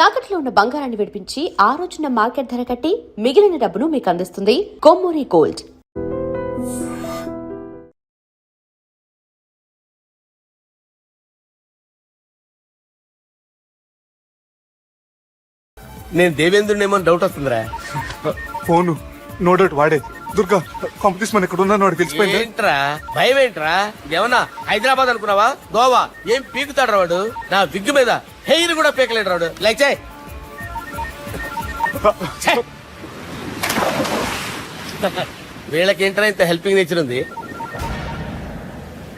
తాకట్లో ఉన్న బంగారాన్ని విడిపించి ఆ రోజున మార్కెట్ ధర కట్టి మిగిలిన డబ్బును మీకు అందిస్తుంది కొమ్మూరి గోల్డ్. నేను దేవేంద్రునేమో డౌట్ వస్తుందిరా. ఫోను నో డౌట్ వాడే. దుర్గా కాంపిటీషన్ మన ఎక్కడ ఉన్నా వాడికి తెలిసిపోయింది. ఏంట్రా భయం ఏంట్రా? ఏమన్నా హైదరాబాద్ అనుకున్నావా? గోవా ఏం పీకుతాడు వాడు? నా విగ్గు మీద హెయిర్ కూడా పీకలేడు రాడు. లైక్ చేయి. వీళ్ళకి ఏంట్రా ఇంత హెల్పింగ్ నేచర్ ఉంది.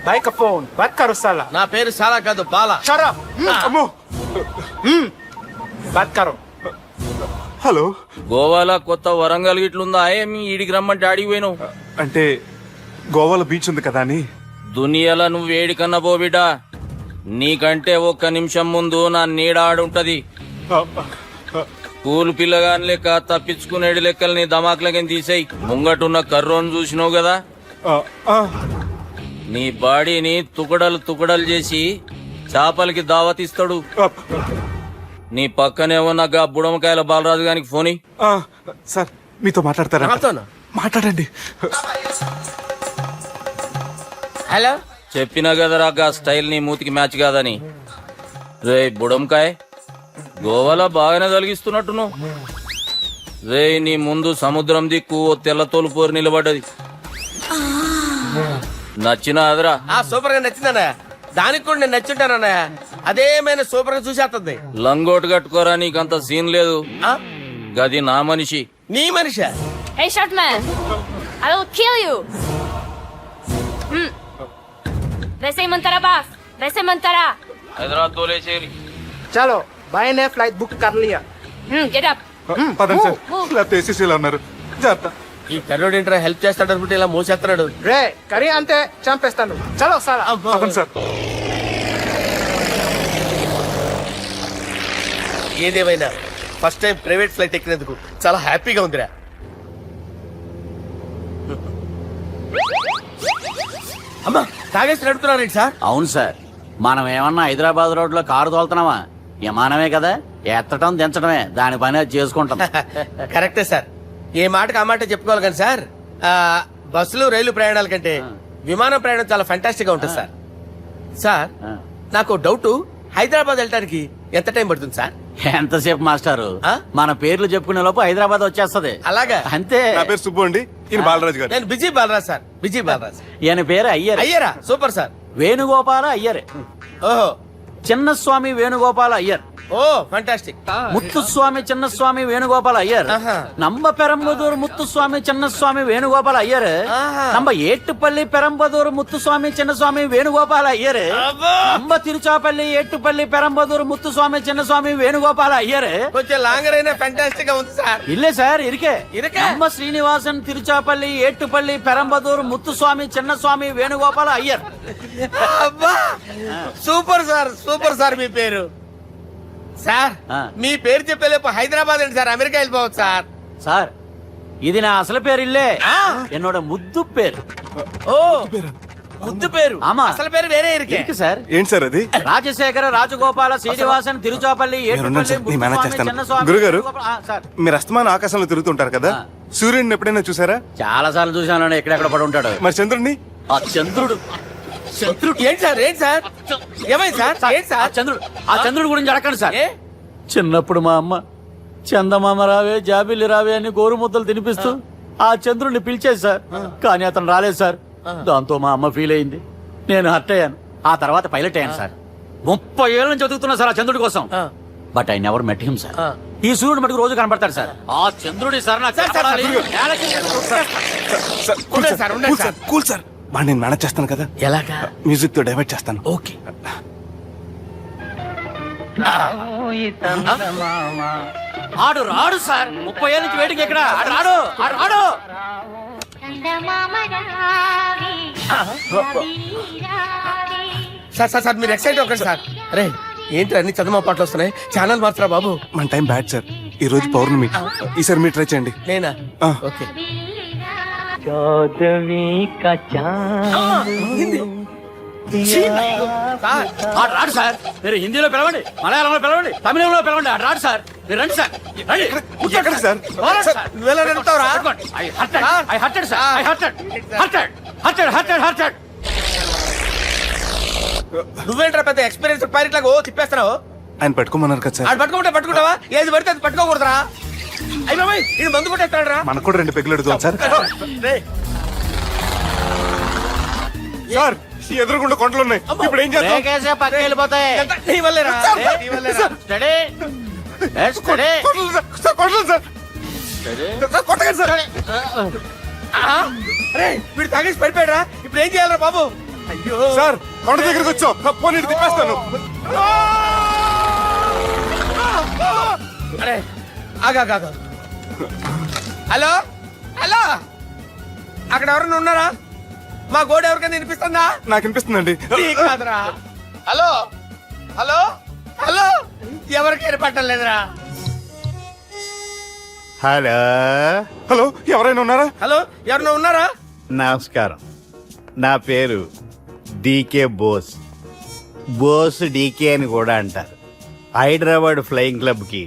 బైక్ ఫోన్ వర్క్ కరుస్తాలా. నా పేరు సాలా కాదు బాలా. అమ్మో బాత్ కరో. హలో, గోవాలో కొత్త వరంగల్ గిట్లుందా? మీ ఈడికి రమ్మంటే ఆడికి పోయినావు. అంటే గోవాలో బీచ్ ఉంది కదా అని. దునియాలో నువ్వు వేడికన్నా పో బిడ్డ. నీకంటే ఒక్క నిమిషం ముందు నా నీడ ఆడుంటది. స్కూల్ పిల్లగాని లెక్క తప్పించుకునేడు లెక్కలు నీ దమాకులకి తీసేయి. ముంగటున్న కర్రోని చూసినావు కదా, నీ బాడీని తుకడలు తుకడలు చేసి చేపలకి దావతిస్తాడు. నీ పక్కనే ఉన్న బుడమకాయల బాలరాజు గారికి ఫోన్. సార్ మీతో మాట్లాడతారా? మాట్లాడండి. హలో, చెప్పినా కదరా గా స్టైల్ నీ మూతికి మ్యాచ్ కాదని. రే బుడంకాయ్, గోవాలో బాగానే తొలగిస్తున్నట్టును. రే నీ ముందు సముద్రం దిక్కు ఓ తెల్ల తోలుపోరు నిలబడ్డది. నచ్చినా అదరా? సూపర్ గా నచ్చిందన్నయ్య. దానికి కూడా నేను నచ్చుంటానన్నయ్య. అదేమైనా సూపర్ గా చూసేస్తుంది. లంగోటు కట్టుకోరా, నీకంత సీన్ లేదు. గది నా మనిషి. నీ మనిషి? Hey, short man! I will kill you! वैसे मंतरा बास, वैसे मंतरा. హైదరాబాద్ తోలేసేరి. चलो भाई ने फ्लाइट बुक कर लिया. Get up. పదండి సార్, లేకపోతే ఏసీసీలో ఉన్నారు. జాగ్రత్త. ఈ కర్రోడు ఏంట్రా హెల్ప్ చేస్తాడు అనుకుంటే ఇలా మోసేస్తున్నాడు. రే కరీ అంతే చంపేస్తాను. చలో సాలా. పదండి సార్. ఏదేమైనా ఫస్ట్ టైం ప్రైవేట్ ఫ్లైట్ ఎక్కినందుకు చాలా హ్యాపీగా ఉందిరా. అమ్మా తాగేసి నడుపుతున్నారేంటి సార్? అవును సార్, మనం ఏమన్నా హైదరాబాద్ రోడ్ లో కారు తోలుతున్నామా? విమానమే కదా, ఎత్తటం దించడమే దాని పని అది చేసుకుంటాం. కరెక్టే సార్. ఏ మాటకు ఆ మాట చెప్పుకోవాలి కానీ సార్, బస్సులు రైలు ప్రయాణాల కంటే విమానం ప్రయాణం చాలా ఫంటాస్టిక్ గా ఉంటుంది సార్. సార్ నాకు డౌట్, హైదరాబాద్ వెళ్ళడానికి ఎంత టైం పడుతుంది సార్? ఎంతసేపు మాస్టారు, మన పేర్లు చెప్పుకునే లోపు హైదరాబాద్ వచ్చేస్తది. అలాగా? అంతే. నా పేరు సుబ్బు అండి, ఈయన బాలరాజు గారు. నేను busy Balaraj sir. Busy Balaraj. ఈయన పేరు అయ్యర్. అయ్యరా? Super sir. వేణుగోపాల అయ్యరే. ఓహో, చిన్నస్వామి వేణుగోపాల అయ్యర్. Oh fantastic. ముత్తుస్వామి చిన్నస్వామి వేణుగోపాల అయ్యర్. நம்ம பெரம்பதூர் முத்துசுவாமி சின்னசுவாமி வேணுகோபால ஐயர். நம்ம ஏட்டுப்பள்ளி பெரம்பதூர் முத்துசுவாமி சின்னசுவாமி வேணுகோபால ஐயர். நம்ம తిరుచాపల్లి ఏట్టుపల్లి పెరంబదూర్ ముత్తుస్వామి చిన్నస్వామి వేణుగోపాల అయ్యర్. కొంచెం లాంగర్ అయినా ఫంటాస్టిక్ గా ఉంది సార్. ఇల్లే సార్ ఇరికే. நம்ம శ్రీనివాసన్ తిరుచాపల్లి ఏట్టుపల్లి పెరంబదూర్ ముత్తుస్వామి చిన్నస్వామి వేణుగోపాల అయ్యర్. అబ్బా సూపర్ సార్, సూపర్ సార్. మీ పేరు సార్, మీ పేరు చెప్పేలేపు హైదరాబాద్ అండి సార్, అమెరికా వెళ్ళిపోవచ్చు సార్. సార్ ఇది నా అసలు పేరు ఇల్లే, என்னோட ముద్దు పేరు. ఓ ముద్దు పేరు? ఆమా, అసలు పేరు వేరే ఇరికి సార్. ఏంటి సార్ అది? రాజశేఖర రాజగోపాల శ్రీనివాసన్ తిరుచాపల్లి గురుగారు, మీరు అస్తమానం ఆకాశంలో తిరుగుతుంటారు కదా, సూర్యుడిని ఎప్పుడైనా చూసారా? చాలా సార్లు చూసాను, ఎక్కడెక్కడ పడి ఉంటాడు. మరి చంద్రుడిని? ఆ చంద్రుడు. చంద్రుడు ఏంటి సార్? ఏంటి సార్ ఏమైంది సార్? ఏంటి సార్? ఆ చంద్రుడు గురించి అడగండి సార్. చిన్నప్పుడు మా అమ్మ చందమామ రావే జాబిల్లి రావే అని గోరు ముద్దలు తినిపిస్తూ ఆ చంద్రుడిని పిలిచేది సార్, కానీ అతను రాలేదు సార్. దాంతో మా అమ్మ ఫీల్ అయింది, నేను హర్ట్ అయ్యాను. ఆ తర్వాత పైలట్ అయ్యాను సార్. 30 ఏళ్ళ నుంచి చదువుతున్నా సార్ ఆ చంద్రుడి కోసం. But I never met him sir. ఈ సూర్యుడు మటుకు రోజు కనబడతాడు సార్. ఆ చంద్రుడి సార్ కూల్ సార్, వాడిని నేను మేనేజ్ చేస్తాను కదా. ఎలాగా? మ్యూజిక్ తో డైవర్ట్ చేస్తాను. ఓకే. ఆడు రాడు సార్, 30 ఏళ్ళ నుంచి వేడికి ఎక్కడ రాడు. రాడు. సార్ సార్ సార్ మీరు ఎక్సైట్ అవ్వకండి సార్. అరే ఏంటి అన్ని చదువు పాటలు వస్తున్నాయి, ఛానల్ మార్చరా బాబు. మన టైం బ్యాడ్ సార్, ఈ రోజు పౌర్ణమి. ఈసారి మీరు ట్రై చేయండి. నేనా? ఓకే. సార్ ఆడు రాడు సార్. మీరు హిందీలో పిలవండి, మలయాళంలో పిలవండి, తమిళంలో పిలవండి, ఆడు రాడు సార్. మీరు రండి సార్, రండి. ఎక్కడ సార్? పోరాడు సార్. నువ్వెలా నడుపుతావురా? పట్టుకోండి. I hurted, sir. I hurted. నువ్వేంట్రా పెద్ద ఎక్స్పీరియన్స్ పైరెట్ లాగా ఓ తిప్పేస్తున్నావు. ఆయన పట్టుకోమన్నారు కదా సార్. ఆడు పట్టుకుంటావా? ఏది పడితే అది పట్టుకోకూడదురా. అయ్యి బాబాయ్ ఇది మందు కొట్టేస్తాడు రా. మనకు కూడా 2 పెగ్గులు అడుగుతాం సార్. సార్ ఎదురుకుండా కొండలు ఉన్నాయి, ఇప్పుడు ఏం చేద్దాం? బ్రేకేసే పక్కకి వెళ్ళిపోతాయి. నీ వల్లేరా? సార్, నీ వల్లేరా? Steady. Let's steady. Kondalu sir, sir, Kondalu sir. Sir, కొట్టకండి సార్. ఆ? అరే వీడు తాగేసి పడిపోయాడా? ఇప్పుడు ఏం చేయాలరా బాబు? అయ్యో సార్ కొండ దగ్గరికి వచ్చాం, పోనీ ఇటు తిప్పేస్తాను. అరే ఆగా. హలో హలో, అక్కడ ఎవరైనా ఉన్నారా? మా గోడ ఎవరికైనా వినిపిస్తుందా? నాకు వినిపిస్తుందండి. నీకు కాదురా. హలో హలో హలో, ఎవరికి ఏర్పడటం లేదురా. హలో హలో, ఎవరైనా ఉన్నారా? హలో ఎవరైనా ఉన్నారా? నమస్కారం, నా పేరు డీకే బోస్. బోస్ డీకే అని కూడా అంటారు. హైదరాబాద్ ఫ్లయింగ్ క్లబ్ కి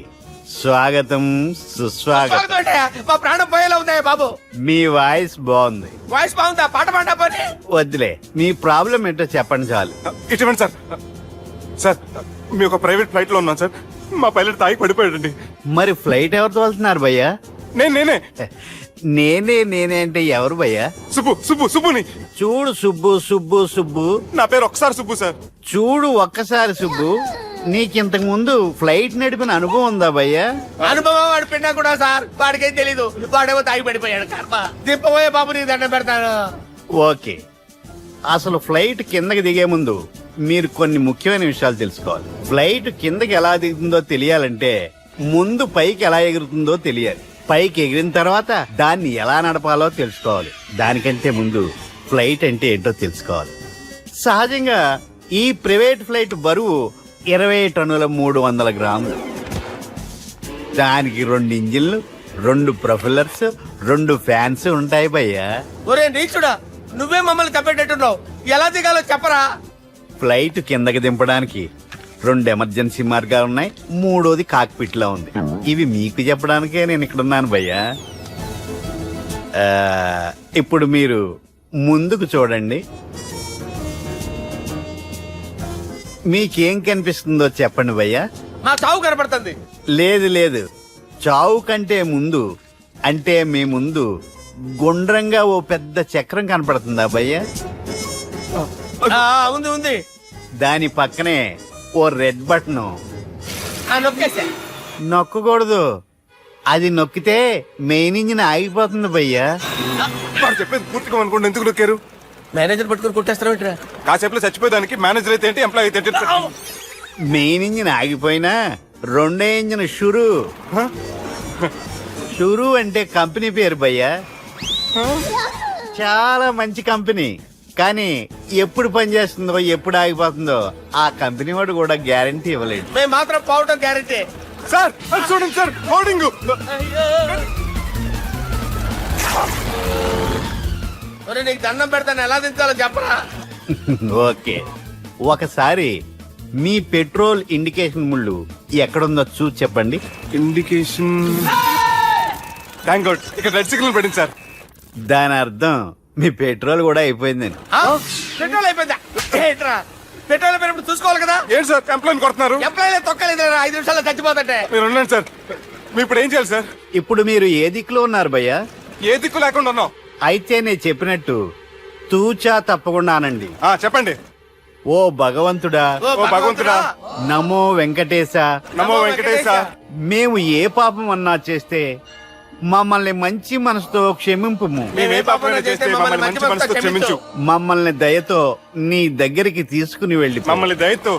స్వాగతం సుస్వాగతం. స్వాగతం అంటే మా ప్రాణం పోయేలా ఉందా బాబు? మీ వాయిస్ బాగుంది. వాయిస్ బాగుందా? పాట పాడా పోనీ. వద్దులే, మీ ప్రాబ్లం ఏంటో చెప్పండి చాలు. ఇటువంటి సార్, సార్ మేము ఒక ప్రైవేట్ ఫ్లైట్ లో ఉన్నాం సార్. మా పైలట్ తాగి పడిపోయాడండి. మరి ఫ్లైట్ ఎవరితో వెళ్తున్నారు భయ్యా? నేనే నేనే అంటే ఎవరు భయ్యా? సుబ్బుని. చూడు సుబ్బు. నా పేరు ఒకసారి సుబ్బు సార్. చూడు ఒక్కసారి సుబ్బు, నీకింతకు ముందు ఫ్లైట్ నడిపిన అనుభవం ఉందా భయ్యా? అనుభవం వాడి పిండా కూడా సార్, వాడికేం తెలీదు. వాడేమో తాగి పడిపోయాడు. కర్మ దింపబోయే బాబు నీకు దండం పెడతాను. ఓకే, అసలు ఫ్లైట్ కిందకి దిగే ముందు మీరు కొన్ని ముఖ్యమైన విషయాలు తెలుసుకోవాలి. ఫ్లైట్ కిందకి ఎలా దిగుతుందో తెలియాలంటే ముందు పైకి ఎలా ఎగురుతుందో తెలియాలి. పైకి ఎగిరిన తర్వాత దాన్ని ఎలా నడపాలో తెలుసుకోవాలి. దానికంటే ముందు ఫ్లైట్ అంటే ఏంటో తెలుసుకోవాలి. సహజంగా ఈ ప్రైవేట్ ఫ్లైట్ బరువు 20 టన్నుల 300 గ్రాములు. దానికి 2 ఇంజిన్లు, 2 ప్రొఫెల్లర్స్, 2 ఫ్యాన్స్ ఉంటాయి భయ్యా. ఒరే నీచుడా, నువ్వే మమ్మల్ని తప్పేటట్టున్నావు. ఎలా దిగాలో చెప్పరా? ఫ్లైట్ కిందకి దింపడానికి 2 ఎమర్జెన్సీ మార్గాలు ఉన్నాయి, 3వది కాక్పిట్ లో ఉంది. ఇవి మీకు చెప్పడానికే నేను ఇక్కడ ఉన్నాను భయ్యా. ఇప్పుడు మీరు ముందుకు చూడండి. మీకేం కనిపిస్తుందో చెప్పండి భయ్యా. మా చావు కనపడుతుంది. లేదు, చావు కంటే ముందు అంటే మీ ముందు గుండ్రంగా ఓ పెద్ద చక్రం కనపడుతుందా భయ్యా? ఉంది. దాని పక్కనే ఓ రెడ్ బటన్. నొక్కేసా. నొక్కకూడదు, అది నొక్కితే మెయిన్ ఇంజిన్ ఆగిపోతుంది భయ్యా. వాడు చెప్పేది పూర్తిగా అనుకోండి, ఎందుకు నొక్కారు? మేనేజర్ పట్టుకుని కొట్టేస్తారా? కాసేపులో చచ్చిపోయేదానికి మేనేజర్ అయితే ఏంటి, ఎంప్లాయ్ అయితే ఏంటి? మెయిన్ ఇంజిన్ ఆగిపోయినా 2వ ఇంజిన్ షురు అంటే కంపెనీ పేరు భయ్యా. చాలా మంచి కంపెనీ, కానీ ఎప్పుడు పనిచేస్తుందో ఎప్పుడు ఆగిపోతుందో ఆ కంపెనీ వాడు కూడా గ్యారంటీ ఇవ్వలేడు. మేము మాత్రం పోవటం గ్యారెంటీ. సార్ అది చూడండి సార్, హోర్డింగ్. ఒరే నీకు దండం పెడతాను, ఎలా దించాలో చెప్పరా? ఓకే, ఒకసారి మీ పెట్రోల్ ఇండికేషన్ ముళ్ళు ఎక్కడుందో చూసి చెప్పండి. ఇండికేషన్. థ్యాంక్ గాడ్, ఇక్కడ రెడ్ సిగ్నల్ పడింది సార్. దాని అర్థం మీ పెట్రోల్ కూడా అయిపోయిందని. పెట్రోల్ అయిపోయిందా? ఏంట్రా పెట్రోల్ అయిపోయినప్పుడు చూసుకోవాలి కదా. ఏంటి సార్ ఎంప్లాయ్ కొడుతున్నారు? ఎంప్లాయీ తొక్కలేదు 5 నిమిషాల్లో చచ్చిపోతుంటే. మీరు ఉండండి సార్, మీ ఇప్పుడు ఏం చేయాలి సార్? ఇప్పుడు మీరు ఏ దిక్కులో ఉన్నారు భయ్యా? ఏ దిక్కు లేకుండా ఉన్నాం. అయితే నేను చెప్పినట్టు తూచా తప్పకుండా అనండి. చెప్పండి. ఓ భగవంతుడా, ఓ భగవంతుడా, నమో వెంకటేశ, నమో వెంకటేశ. మేము ఏ పాపం అన్నా చేస్తే మమ్మల్ని మంచి మనసుతో క్షమింపుము. మేమే పాపమైనా చేస్తే మమ్మల్ని మంచి మనసుతో క్షమించు. మమ్మల్ని దయతో నీ దగ్గరికి తీసుకుని వెళ్ళి మమ్మల్ని దయతో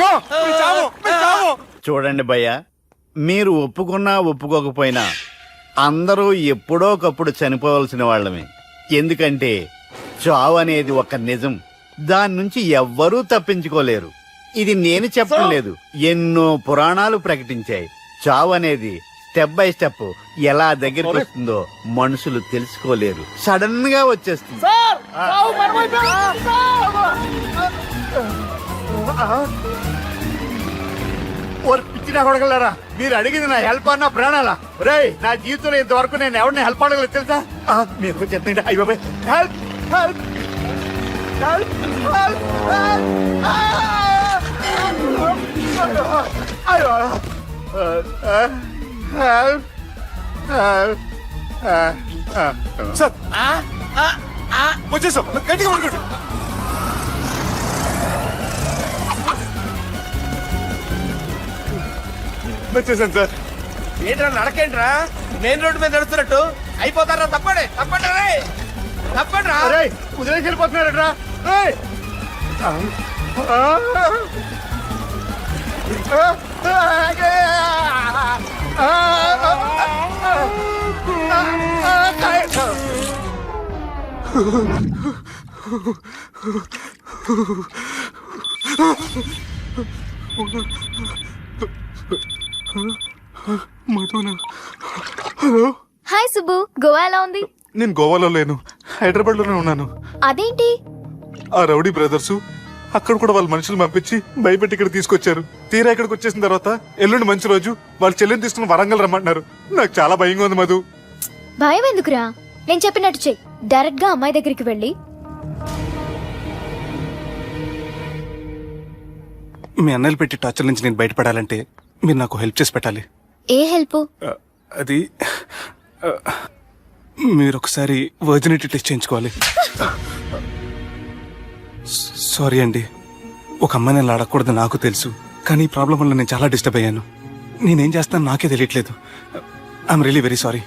నో, మీ చావు, మీ చావు. చూడండి భయ్యా, మీరు ఒప్పుకున్నా ఒప్పుకోకపోయినా అందరూ ఎప్పుడో ఒకప్పుడు చనిపోవలసిన వాళ్ళమే. ఎందుకంటే చావు అనేది ఒక నిజం, దాని నుంచి ఎవ్వరూ తప్పించుకోలేరు. ఇది నేను చెప్పడం లేదు, ఎన్నో పురాణాలు ప్రకటించాయి. చావు అనేది స్టెప్ బై స్టెప్ ఎలా దగ్గరికి వస్తుందో మనుషులు తెలుసుకోలేరు. సడన్ గా వచ్చేస్తుంది. పిచ్చిన కొడగలరా, మీరు అడిగింది నా హెల్ప్ అన్న ప్రాణాలా? రేయ్, నా జీవితంలో ఇంతవరకు నేను ఎవరిని హెల్ప్ అడగలేదు తెలుసా? మీరు చెప్తుంటే అయ్యో హెల్ప్ హెల్ప్ హెల్ప్ అయ్యో సార్ వచ్చేసాం, గట్టిగా పడుకోండి. వచ్చేసాను సార్. ఏంట్రా నడకేంట్రా, మెయిన్ రోడ్డు మీద నడుస్తున్నట్టు అయిపోతారా? తప్పండి తప్పండి రే, తప్పండి రా. కుదిరేసి వెళ్ళిపోతున్నారట్రా. హాయ్ సుబ్బు, గోవా ఎలా ఉంది? నేను గోవాలో లేను, హైదరాబాద్ లోనే ఉన్నాను. అదేంటి? ఆ రౌడీ బ్రదర్స్ అక్కడ కూడా వాళ్ళ మనుషులు పంపించి భయపెట్టి ఇక్కడ తీసుకొచ్చారు. తీరా ఇక్కడికి వచ్చేసిన తర్వాత ఎల్లుండి మంచి రోజు వాళ్ళ చెల్లిని తీసుకుని వరంగల్ రమ్మంటున్నారు. నాకు చాలా భయంగా ఉంది మధు. భయం ఎందుకురా? నేను చెప్పినట్టు చెయ్యి. డైరెక్ట్ గా అమ్మాయి దగ్గరికి వెళ్ళి మీ అన్నయ్యలు పెట్టి టార్చర్ నుంచి నేను బయటపడాలంటే మీరు నాకు హెల్ప్ చేసి పెట్టాలి. ఏ హెల్ప్? అది మీరు ఒకసారి వర్జినిటీ టెస్ట్ చేయించుకోవాలి. సారీ అండి, ఒక అమ్మాయిని అలా అడగకూడదు నాకు తెలుసు, కానీ ఈ ప్రాబ్లం వల్ల నేను చాలా డిస్టర్బ్ అయ్యాను. నేనేం చేస్తాను నాకే తెలియట్లేదు. I'm really very sorry.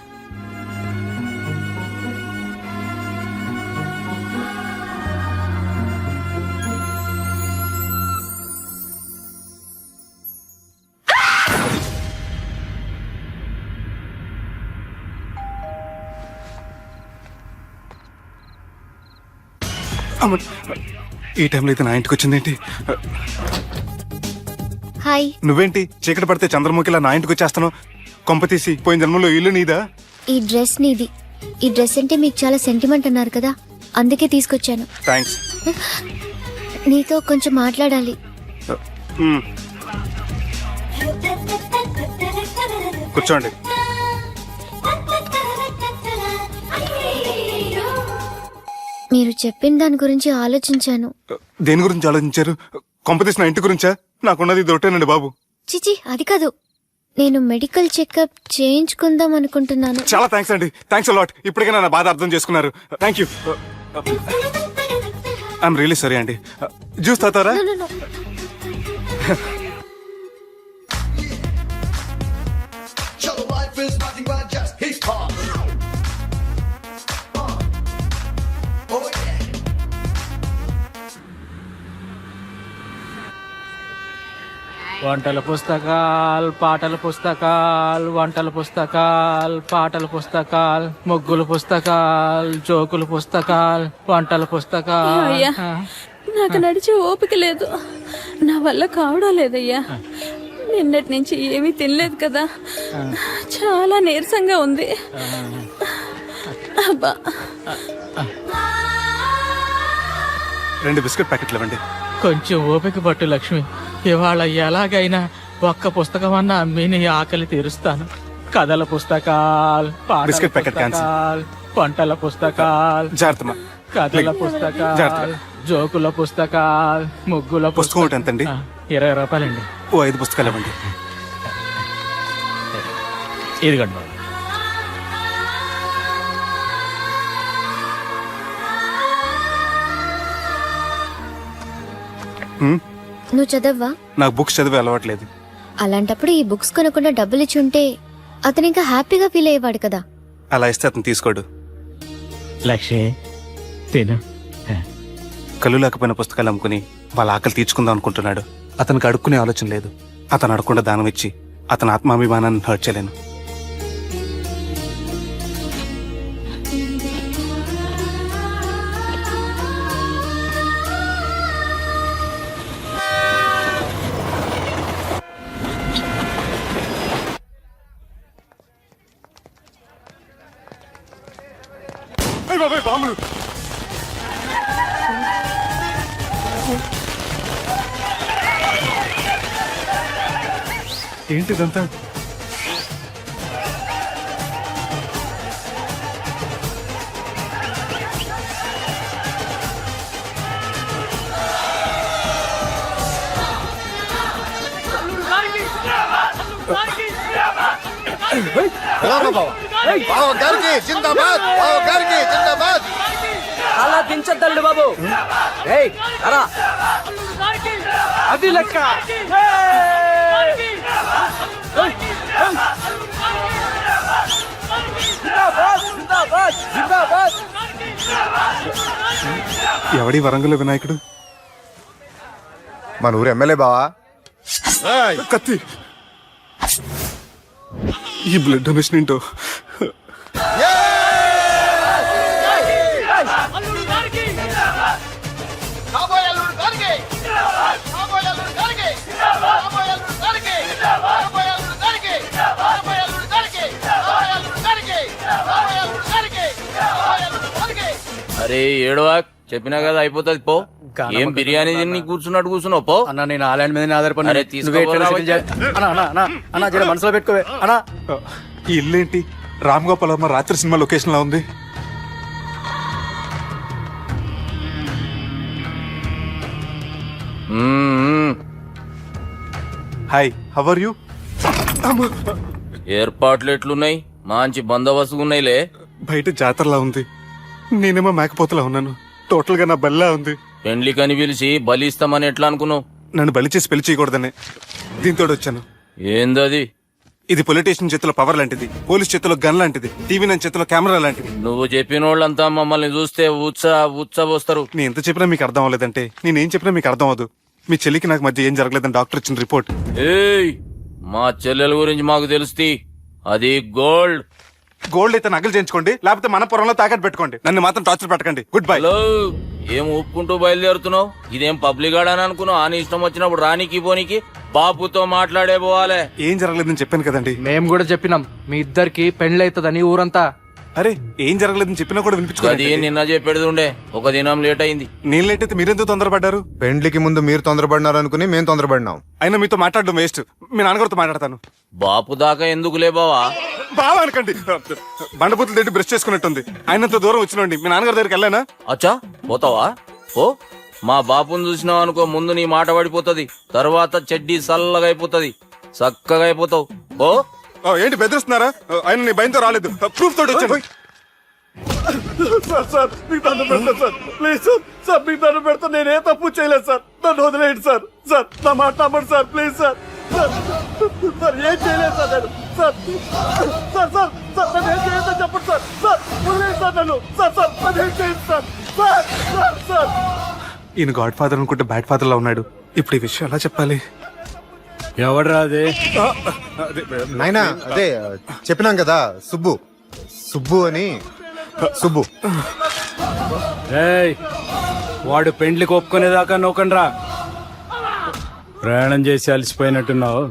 ఈ టైంలో అయితే నా ఇంటికి వచ్చిందేంటి? హాయ్. నువ్వేంటి చీకటి పడితే చంద్రముఖిలా నా ఇంటికి వచ్చేస్తాను? కొంప తీసి పోయిన జన్మలో ఇల్లు నీదా? ఈ డ్రెస్ నీది. ఈ డ్రెస్ అంటే మీకు చాలా సెంటిమెంట్ అన్నారు కదా, అందుకే తీసుకొచ్చాను. థ్యాంక్స్. నీతో కొంచెం మాట్లాడాలి. కూర్చోండి. మీరు చెప్పిన దాని గురించి ఆలోచించాను. దేని గురించి ఆలోచించారు? కొంప తీసిన ఇంటి గురించా? నాకున్నది దొరటేనండి బాబు. చిచి, అది కాదు. నేను మెడికల్ చెకప్ చేయించుకుందాం అనుకుంటున్నాను. చాలా థ్యాంక్స్ అండి, థ్యాంక్స్ అలాట్. ఇప్పటికైనా నా బాధ అర్థం చేసుకున్నారు. Thank you. I'm really sorry అండి. జ్యూస్ తాతారా? No, no, no. వంటల పుస్తకాలు, పాటల పుస్తకాలు, వంటల పుస్తకాలు, పాటల పుస్తకాలు, ముగ్గుల పుస్తకాలు, జోకుల పుస్తకాలు, వంటల పుస్తకాలు. అయ్యా, నాకు నడిచే ఓపిక లేదు, నా వల్ల కావడం లేదయ్యా. నిన్నటి నుంచి ఏమీ తినలేదు కదా, చాలా నీరసంగా ఉంది. అబ్బా, 2 బిస్కెట్ ప్యాకెట్లు ఇవ్వండి. కొంచెం ఓపిక పట్టు లక్ష్మి. ఇవాళ ఎలాగైనా ఒక్క పుస్తకం అన్నా అమ్మి నీ ఆకలి తీరుస్తాను. కథల పుస్తకాలు, పాటల బిస్కెట్ ప్యాకెట్ క్యాన్సిల్. పుస్తకాలు, వంటల పుస్తకాలు, జాగ్రత్తమ్మా. కథల పుస్తకాలు, జాగ్రత్త. జోకుల పుస్తకాలు, ముగ్గుల పుస్తకం ఒకటి ఎంతండి? 20 రూపాయలండి. ఓ 5 పుస్తకాలు ఇవ్వండి. ఇదిగండి బాబు. నువ్వు చదవ్వా? నాకు బుక్స్ చదివే అలవాట్లేదు. అలాంటప్పుడు ఈ బుక్స్ కొనకుండా డబ్బులు ఇచ్చి ఉంటే అతను ఇంకా హ్యాపీగా ఫీల్ అయ్యేవాడు కదా. అలా ఇస్తే అతను తీసుకోడు. లక్ష్మి తిను. కళ్ళు లేకపోయిన పుస్తకాలు అమ్ముకుని వాళ్ళ ఆకలి తీర్చుకుందాం అనుకుంటున్నాడు. అతనికి అడుక్కునే ఆలోచన లేదు. అతను అడగకుండా దానం ఇచ్చి అతని ఆత్మాభిమానాన్ని హర్ట్ చేయలేను. బాబాయ్ బాంబులు. ఏంటిదంతా? అలా దించద్దండి బాబు. ఏయ్ అలా అది లెక్క. ఎవడి వరంగల్ వినాయకుడు? మన ఊరు ఎమ్మెల్యే బావా. కత్తి. ఈ బ్లడ్ డొనేషన్ ఏంటో. అరే ఏడవా, చెప్పినా కదా అయిపోతుంది పో. ఏం బిర్యానీ తిని కూర్చున్నట్టు కూర్చున్నావు పో. అన్న నేను ఆ ల్యాండ్ మీద ఆధారపడి అరే, తీసుకోపోరా వచ్చా. అన్న జర మనసులో పెట్టుకోవే అన్న. ఈ ఇల్లేంటి రామ్ గోపాల్ వర్మ రాత్రి సినిమా లొకేషన్ లా ఉంది? Hi, how are you? ఏర్పాట్లు ఎట్లున్నాయి? మంచి బందోబస్తు ఉన్నాయిలే. బయట జాతరలా ఉంది, నేనేమో మేకపోతలా ఉన్నాను. టోటల్ గా నా బల్లా ఉంది. పెండ్లి కని పిలిచి బలిస్తామని ఎట్లా అనుకున్నావు? నన్ను బలి చేసి పెళ్లి చేయకూడదనే దీంతో వచ్చాను. ఏందది? ఇది పొలిటీషియన్ చేతిలో పవర్ లాంటిది, పోలీస్ చేతిలో గన్ లాంటిది, టీవీ నన్ను చేతిలో కెమెరా లాంటిది. నువ్వు చెప్పిన వాళ్ళంతా మమ్మల్ని చూస్తే ఉత్సవస్తారు. నేను ఎంత చెప్పినా మీకు అర్థం అవ్వలేదంటే నేనేం చెప్పినా మీకు అర్థం అవ్వదు. మీ చెల్లికి నాకు మధ్య ఏం జరగలేదని డాక్టర్ ఇచ్చిన రిపోర్ట్. ఏయ్, మా చెల్లెల గురించి మాకు తెలుస్తుంది. అది గోల్డ్. గోల్డ్ అయితే నగలు చేయించుకోండి, లేకపోతే మన పొలంలో తాకట్టు పెట్టుకోండి. నన్ను మాత్రం టార్చర్ పెట్టకండి. Good bye. హలో, ఏం ఒప్పుకుంటూ బయలుదేరుతున్నావు? ఇదేం పబ్లిక్ గార్డెన్ అనుకున్నావు? అని ఇష్టం వచ్చినప్పుడు రానికి పోనీకి బాపుతో మాట్లాడే పోవాలే. ఏం జరగలేదని చెప్పాను కదండి. మేము కూడా చెప్పినాం మీ ఇద్దరికి పెండ్లైతుందని ఊరంతా. అరే ఏం జరగలేదని చెప్పినా కూడా అది వినిపించుకోండి. నిన్న చెప్పేది ఉండే, ఒక దినం లేట్ అయింది. నేను లేట్ అయితే మీరెందుకు తొందరపడ్డారు? పెండ్లికి ముందు మీరు తొందరపడినారు అనుకుని మేము తొందరపడినాం. అయినా మీతో మాట్లాడడం వేస్ట్. మీ నాన్నగారితో మాట్లాడతాను. బాపు దాకా ఎందుకులే బావా? బాగా అనకండి. బండబూతులు తింటే బ్రష్ చేసుకున్నట్టుంది. ఆయనంత దూరం వచ్చినండి. మీ నాన్నగారి దగ్గరికి వెళ్ళానా? అచ్చా, పోతావా? ఓ, మా బాపుని చూసినావు అనుకో, ముందు నీ మాట పడిపోతుంది, తర్వాత చెడ్డీ చల్లగా అయిపోతుంది, చక్కగా అయిపోతావు. ఓ ఏంటి బెదిరిస్తున్నారా? ఆయన నీ భయంతో రాలేదు, ప్రూఫ్ తోటి వచ్చాను. సార్ మీకు దండం పెడతా సార్, ప్లీజ్ సార్. సార్ మీకు దండం పెడతా, నేనే తప్పు చేయలేదు సార్. నన్ను వదిలేయండి సార్. సార్ నా మాట నమ్మండి sir, please sir. Sir sir ఏం చేయలేదు సార్ నేను. సార్ సార్ సార్ సార్ నన్ను ఏం చేయలేదు చెప్పండి సార్. సార్ వదిలేయండి సార్ నన్ను. సార్ సార్ నన్ను ఏం చేయండి సార్. సార్ సార్ సార్ ఈయన గాడ్ ఫాదర్ అనుకుంటే బ్యాడ్ ఫాదర్ లా ఉన్నాడు. ఇప్పుడు ఈ విషయం ఎలా చెప్పాలి? ఎవడరా అదే? నాయనా అదే చెప్పినాం కదా, సుబ్బు. సుబ్బు అని. సుబ్బు. ఏయ్, వాడు పెండ్లికి ఒప్పుకునేదాకా నోకండ్రా. ప్రయాణం చేసి అలసిపోయినట్టున్నావు,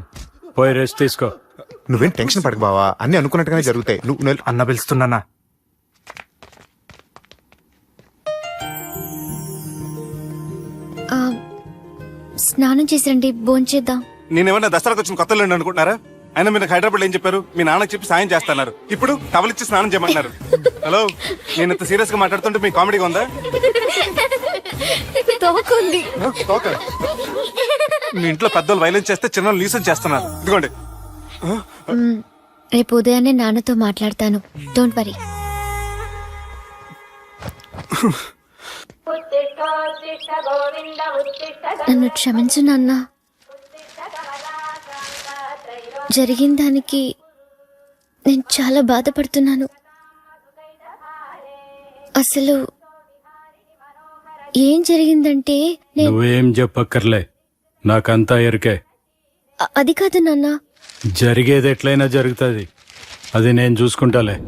పోయి రెస్ట్ తీసుకో. నువ్వేం టెన్షన్ పడకు బావా, అన్ని అనుకున్నట్టుగానే జరుగుతాయి. నువ్వు అన్న పిలుస్తున్నానా? స్నానం చేసిరండి, భోంచేద్దాం. నేనేమన్నా దసరాకు వచ్చిన కొత్త లేండి అనుకుంటున్నారా? అయినా మీరు హైదరాబాద్ ఏం చెప్పారు? మీ నాన్నకి చెప్పి సాయం చేస్తున్నారు. ఇప్పుడు టవల్ ఇచ్చి స్నానం చేయమంటున్నారు. హలో, నేను ఇంత సీరియస్ గా మాట్లాడుతుంటే మీ కామెడీగా ఉందా? తోకుంది. మీ ఇంట్లో పెద్దలు వైలెన్స్ చేస్తే చిన్న లీసన్ చేస్తున్నారు. ఇదిగోండి. రేపు ఉదయాన్నే నాన్నతో మాట్లాడతాను, డోంట్ వరీ. నన్ను క్షమించు నాన్న. జరిగిన దానికి నేను చాలా బాధపడుతున్నాను. అసలు ఏం జరిగిందంటే నువ్వేం చెప్పక్కర్లే, నాకంతా ఎరికే. అది కాదు నాన్న. జరిగేది ఎట్లయినా జరుగుతుంది, అది నేను చూసుకుంటాలే.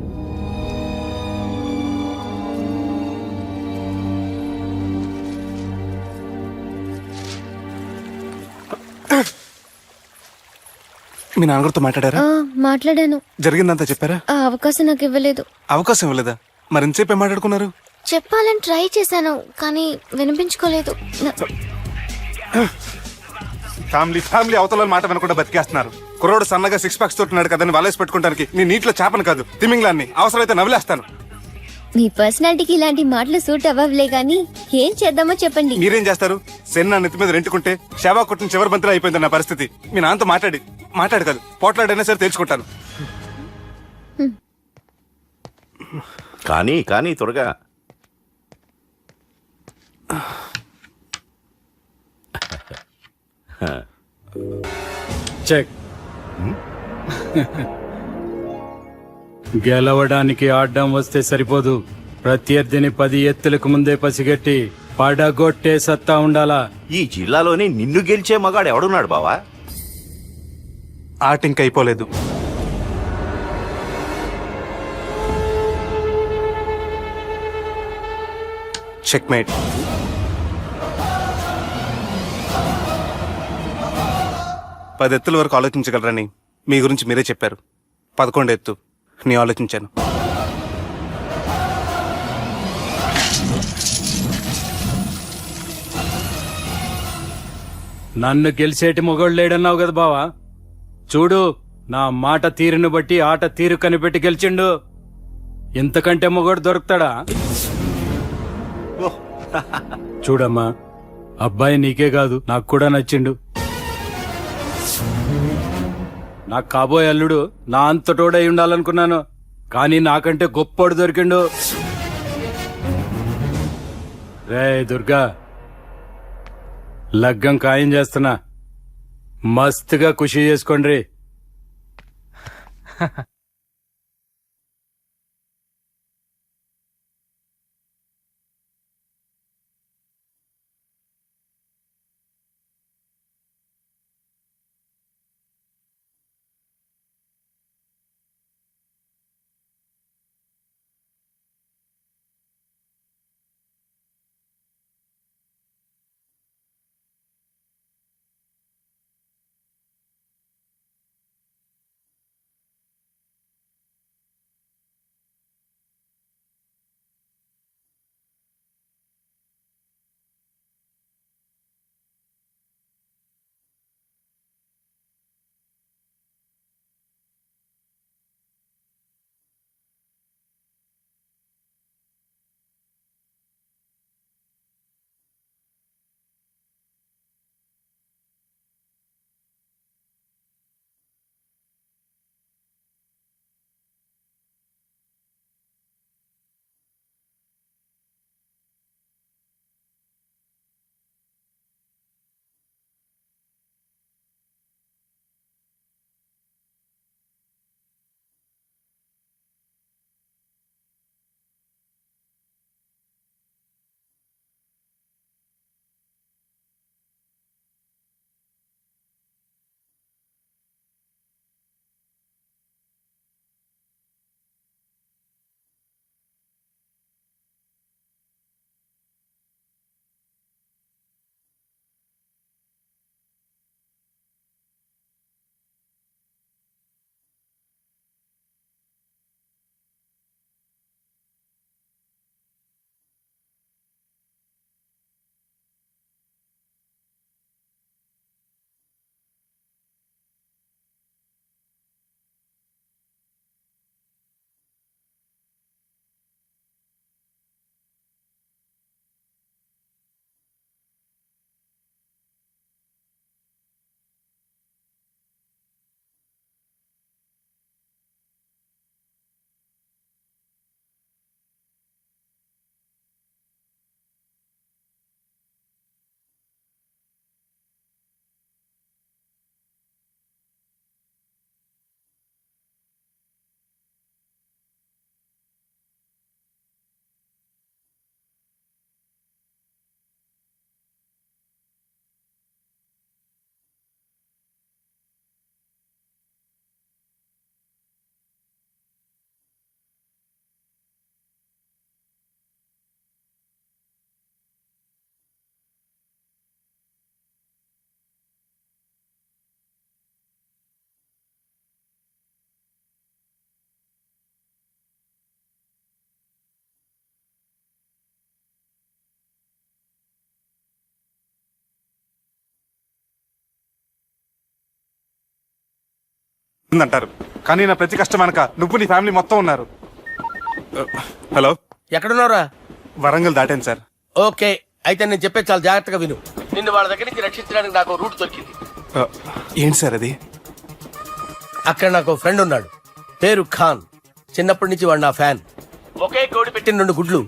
మీ నాన్నగారితో మాట్లాడారా? మాట్లాడాను. జరిగిందంతా చెప్పారా? ఆ అవకాశం నాకు ఇవ్వలేదు. అవకాశం ఇవ్వలేదా? మరి ఇంతసేపు ఏం మాట్లాడుకున్నారు? చెప్పాలని ట్రై చేశాను కానీ వినిపించుకోలేదు. ఫ్యామిలీ అవతల మాట వినకుండా బతికేస్తున్నారు. కుర్రోడు సన్నగా 6 ప్యాక్స్ తోటున్నాడు కదని వలేసి పెట్టుకోవడానికి నీ నీటిలో చేపను కాదు తిమింగ్లాన్ని అవసరమైతే నవ్వులేస్తాను. మీ పర్సనాలిటీకి ఇలాంటి మాటలు సూట్ అవ్వలే గానీ ఏం చేద్దామో చెప్పండి. మీరేం చేస్తారు? సెన్న నెత్తి మీద రెంటుకుంటే శవా కొట్టిన చివరి బంతిలో అయిపోయింది నా పరిస్థితి. మీ నాన్నతో మాట్లాడు కాదు పోట్లాడైనా సరే తెలుసుకుంటాను. కానీ త్వరగా చెక్. గెలవడానికి ఆడడం వస్తే సరిపోదు, ప్రత్యర్థిని 10 ఎత్తులకు ముందే పసిగట్టి పడగొట్టే సత్తా ఉండాలా. ఈ జిల్లాలోనే నిన్ను గెలిచే మగాడు ఎవడున్నాడు బావా? ఆట ఇంక అయిపోలేదు. చెక్మేట్. పది ఎత్తుల వరకు ఆలోచించగలరని మీ గురించి మీరే చెప్పారు. 11 ఎత్తు నీ ఆలోచించాను. నన్ను గెలిచేటి మొగోడు లేడన్నావు కదా బావా, చూడు నా మాట తీరును బట్టి ఆట తీరు కనిపెట్టి గెలిచిండు. ఇంతకంటే మొగోడు దొరుకుతాడా? చూడమ్మా, అబ్బాయి నీకే కాదు నాకు కూడా నచ్చిండు. నాకు కాబోయే అల్లుడు నా అంతటోడై ఉండాలనుకున్నాను, కానీ నాకంటే గొప్పోడు దొరికిండు. రే దుర్గా, లగ్గం ఖాయం చేస్తున్నా, మస్తుగా ఖుషి చేసుకోండి. అంటారు కానీ నా ప్రతి కష్టం వెనక నువ్వు నీ ఫ్యామిలీ మొత్తం ఉన్నారు. హలో, ఎక్కడున్నారా? వరంగల్ దాటాను సార్. ఓకే, అయితే నేను చెప్పేది చాలా జాగ్రత్తగా విను. నిన్ను వాళ్ళ దగ్గర నుంచి రక్షించడానికి నాకు రూట్ దొరికింది. ఏంటి సార్ అది? అక్కడ నాకు ఫ్రెండ్ ఉన్నాడు, పేరు ఖాన్. చిన్నప్పటి నుంచి వాడు నా ఫ్యాన్. ఒకే కోడి పెట్టిన 2 గుడ్లు,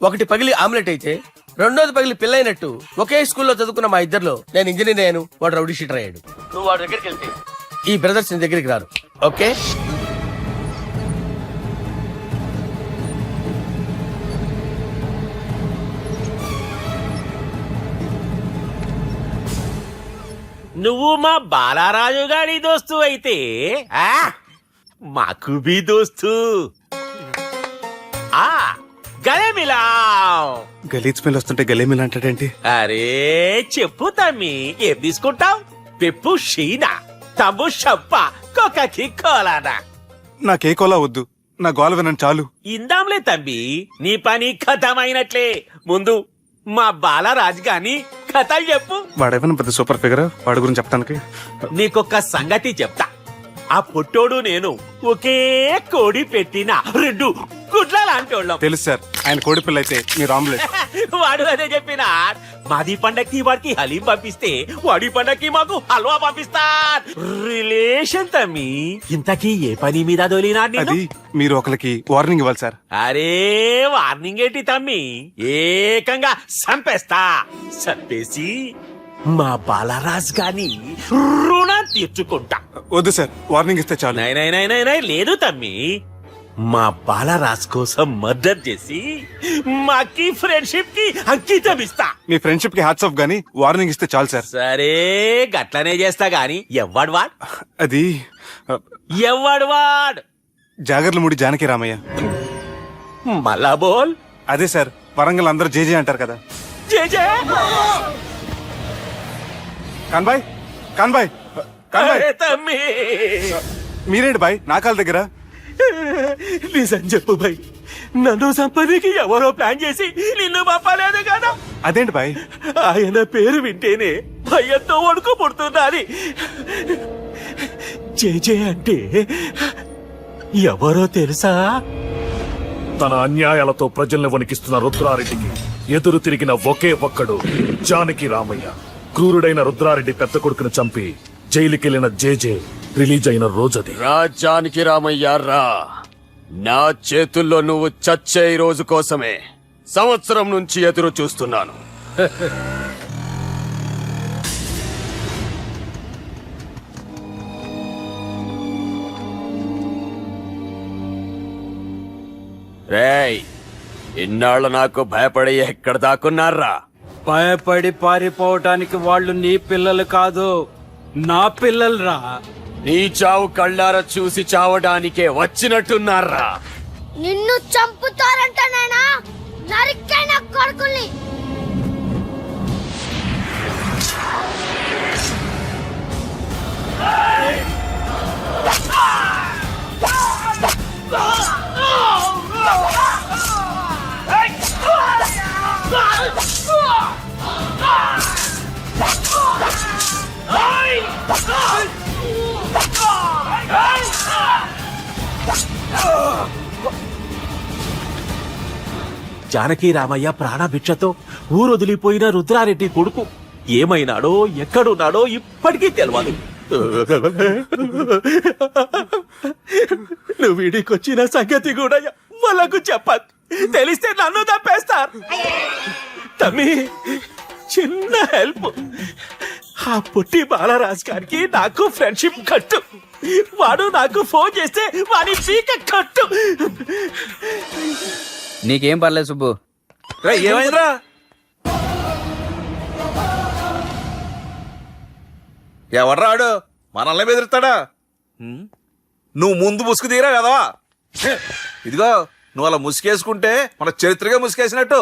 ఒకటి పగిలి ఆమ్లెట్ అయితే రెండోది పగిలి పిల్లైనట్టు ఒకే స్కూల్లో చదువుకున్న మా ఇద్దరిలో నేను ఇంజనీర్ అయ్యాను, వాడు రౌడీ షీటర్ అయ్యాడు. నువ్వు వాడి దగ్గరికి వెళ్తే ఈ బ్రదర్స్ నీ దగ్గరికి రారు. ఓకే? నువ్వు మా బాలారాజు గారి దోస్తు అయితే మాకు బి దోస్తు. గలే మిలావ్. గలీజ్ స్మెల్ వస్తుంటే గలేమిల్ అంటాడేంటి? అరే చెప్పు తమ్మి, ఏం తీసుకుంటావు? పెప్పు షీనా, తమ్ము షప్ప, కొకకి కోలానా? నాకే కోలా వద్దు, నా గోల వినండి చాలు. ఇందాంలే తమ్మి, నీ పని ఖతమైనట్లే. ముందు మా బాలరాజు గాని కథలు చెప్పు. వాడేమైనా పెద్ద సూపర్ ఫిగర్, వాడి గురించి చెప్తానికి. నీకొక్క సంగతి చెప్తా. ఆ పొట్టోడు నేను ఒకే కోడి పెట్టిన 2 గుడ్ల లాంటోళ్ళం. తెలుసు సార్, ఆయన కోడి పిల్ల అయితే మీరు ఆమ్లెట్. వాడు అదే చెప్పిన. మాది పండక్కి వాడికి హలీం పంపిస్తే వాడి పండక్కి మాకు హల్వా పంపిస్తా. రిలేషన్ తమ్మి. ఇంతకీ ఏ పని మీద దొలినా? అది మీరు ఒకరికి వార్నింగ్ ఇవ్వాలి సార్. అరే వార్నింగ్ ఏంటి తమ్మి, ఏకంగా సంపేస్తా. సంపేసి మా బాలరాజ్ గాని రుణం తీర్చుకుంటా. వద్దు సార్, వార్నింగ్ ఇస్తే చాలు. నై లేదు తమ్మి, మా బాలరాజ్ కోసం మర్డర్ చేసి మాకి ఫ్రెండ్షిప్ కి అంకితం ఇస్తా. మీ ఫ్రెండ్షిప్ కి హ్యాట్స్ ఆఫ్ గానీ వార్నింగ్ ఇస్తే చాలు సార్. సరే గట్లనే చేస్తా గాని ఎవ్వడు వాడ్? అది ఎవ్వడు వాడ్? జాగర్లమూడి జానకి రామయ్య. మళ్ళా బోల్. అదే సార్, వరంగల్ అందరూ జేజే అంటారు కదా. జే కాన్బాయ్, కాన్బాయ్, కాన్బాయ్. అరే తమ్మి, మీరేంటి బాయ్ నా కాళ్ళ దగ్గర? నిజం చెప్పు భయ్, నన్ను సంపదకి ఎవరో ప్లాన్ చేసి నిన్ను పంపలేదు కదా? అదేంటి బాయ్? ఆయన పేరు వింటేనే భయంతో వణుకు పుడుతున్నది. జే అంటే ఎవరో తెలుసా? తన అన్యాయాలతో ప్రజల్ని వణికిస్తున్న రుద్రారెడ్డికి ఎదురు తిరిగిన ఒకే ఒక్కడు జానకి రామయ్య. క్రూరుడైన రుద్రారెడ్డి పెద్ద కొడుకును చంపి జైలుకెళ్లిన జేజే రిలీజ్ అయిన రోజది. రాజానికి రామయ్య రా, నా చేతుల్లో నువ్వు చచ్చే రోజు కోసమే సంవత్సరం నుంచి ఎదురు చూస్తున్నాను. రేయ్, ఇన్నాళ్ళు నాకు భయపడి ఎక్కడ దాక్కున్నారా? భయపడి పారిపోవటానికి వాళ్ళు నీ పిల్లలు కాదు, నా పిల్లలు రా. నీ చావు కళ్ళారా చూసి చావడానికే వచ్చినట్టున్నారా? నిన్ను చంపుతారంట నేనా? నరికైన కొడుకుల్ని. జానకి రామయ్య ప్రాణభిక్షతో ఊరొదిలిపోయిన రుద్రారెడ్డి కొడుకు ఏమైనాడో ఎక్కడున్నాడో ఇప్పటికీ తెలియదు. నువ్వు వీడికొచ్చిన సంగతి కూడా వాళ్ళకు చెప్పదు. తెలిస్తే నన్ను తప్పేస్తారు. తమ్మి, చిన్న హెల్ప్. ఆ పుట్టి బాలరాజ్ గారికి నాకు ఫ్రెండ్షిప్ కట్టు. వాడు నాకు ఫోన్ చేస్తే వాడి పీక కట్టు. నీకేం పర్లేదు సుబ్బు. ఏమైందిరా? ఎవర్రాడు మనల్ని బెదిరిస్తాడా? నువ్వు ముందు ముసుగు తీరా కదవా? ఇదిగో నువ్వు అలా ముసుకేసుకుంటే మన చరిత్రగా ముసుకేసినట్టు.